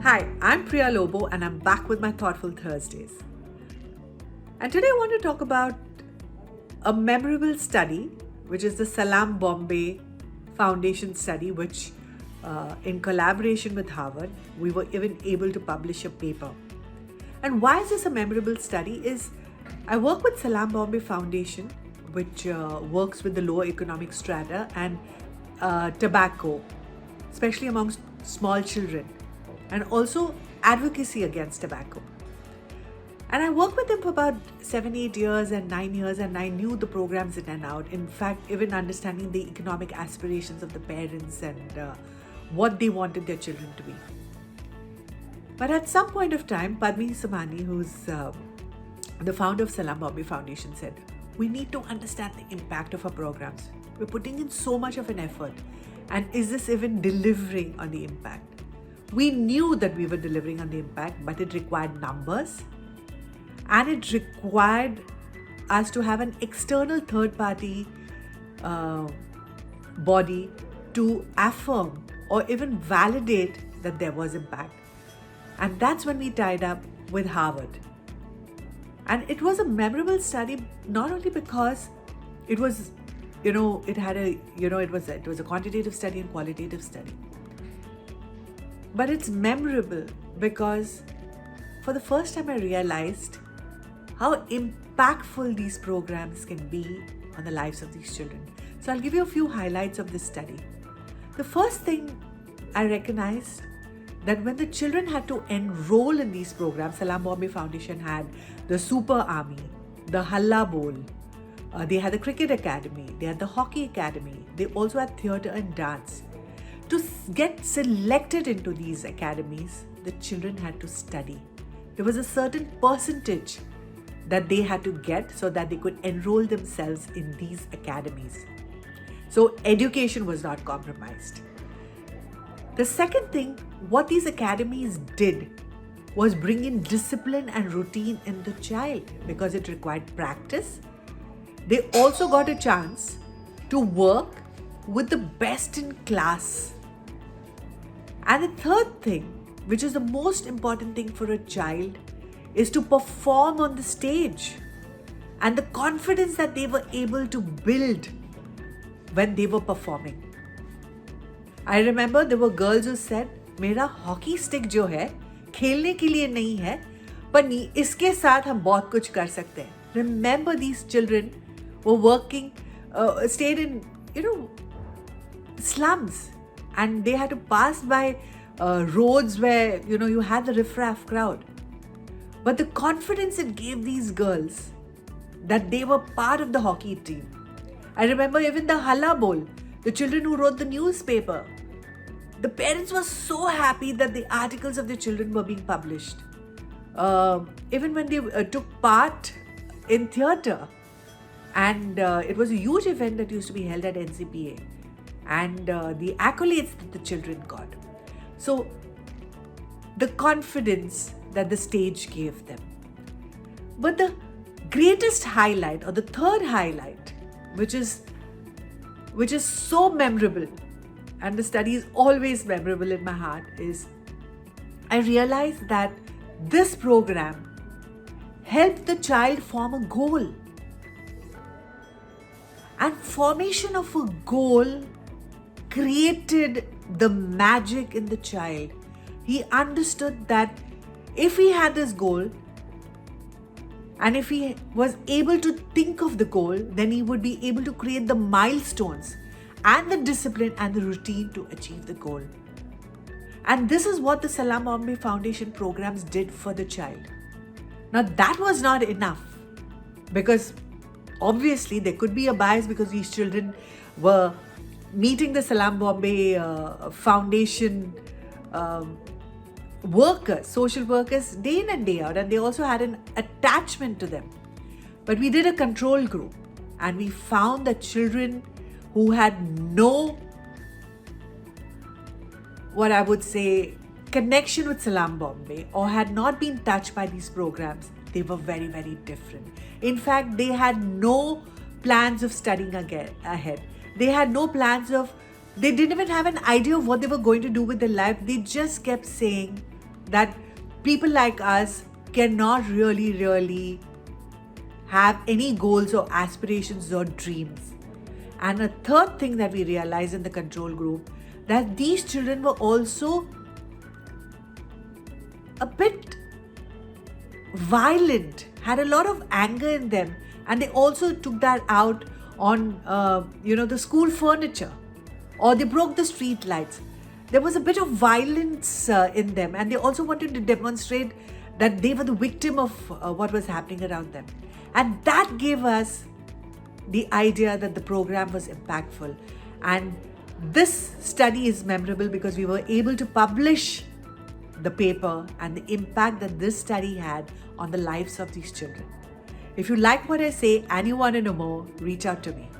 Hi, I'm Priya Lobo and I'm back with my Thoughtful Thursdays. And today I want to talk about a memorable study, which is the Salaam Bombay Foundation study, which in collaboration with Harvard, we were even able to publish a paper. And why is this a memorable study? Is I work with Salaam Bombay Foundation, which works with the lower economic strata and tobacco, especially amongst small children, and also advocacy against tobacco. And I worked with them for about 7-8 years and 9 years, and I knew the programs in and out. In fact, even understanding the economic aspirations of the parents and what they wanted their children to be. But at some point of time, Padmi Samani, who's the founder of Salaam Bombay Foundation, said, we need to understand the impact of our programs. We're putting in so much of an effort. And is this even delivering on the impact? We knew that we were delivering on the impact, but it required numbers. And it required us to have an external third-party body to affirm or even validate that there was impact. And that's when we tied up with Harvard. And it was a memorable study, not only because it was, it was a quantitative study and qualitative study. But it's memorable because for the first time I realized how impactful these programs can be on the lives of these children. So I'll give you a few highlights of this study. The first thing I recognized that when the children had to enroll in these programs, Salaam Bombay Foundation had the Super Army, the Halla Bowl, they had the Cricket Academy, they had the Hockey Academy, they also had theatre and dance. To get selected into these academies, the children had to study. There was a certain percentage that they had to get so that they could enroll themselves in these academies. So education was not compromised. The second thing, what these academies did was bring in discipline and routine in the child because it required practice. They also got a chance to work with the best in class. And the third thing, which is the most important thing for a child, is to perform on the stage and the confidence that they were able to build when they were performing. I remember there were girls who said, मेरा hockey stick जो है खेलने के लिए नहीं है, पर इसके साथ हम बहुत कुछ कर सकते हैं. Remember, these children were working, stayed in, slums, and they had to pass by roads where, you had the riffraff crowd. But the confidence it gave these girls that they were part of the hockey team. I remember even the Halla Bowl, the children who wrote the newspaper. The parents were so happy that the articles of the children were being published. Even when they took part in theatre, and it was a huge event that used to be held at NCPA, and the accolades that the children got. So the confidence that the stage gave them. But the greatest highlight, or the third highlight, which is so memorable, and the study is always memorable in my heart, is I realized that this program helped the child form a goal. And formation of a goal created the magic in the child. He understood that if he had this goal, and if he was able to think of the goal, then he would be able to create the milestones and the discipline and the routine to achieve the goal. And this is what the Salaam Bombay Foundation programs did for the child. Now that was not enough, because obviously there could be a bias because these children were meeting the Salaam Bombay Foundation workers, social workers, day in and day out, and they also had an attachment to them. But we did a control group, and we found that children who had no, what I would say, connection with Salaam Bombay or had not been touched by these programs, they were very, very different. In fact, they had no plans of studying ahead. They had no plans of, they didn't even have an idea of what they were going to do with their life. They just kept saying, that people like us cannot really have any goals or aspirations or dreams. And a third thing that we realized in the control group, that these children were also a bit violent, had a lot of anger in them, and they also took that out on the school furniture, or they broke the street lights. There was a bit of violence in them, and they also wanted to demonstrate that they were the victim of what was happening around them. And that gave us the idea that the program was impactful. And this study is memorable because we were able to publish the paper and the impact that this study had on the lives of these children. If you like what I say and you want to know more, reach out to me.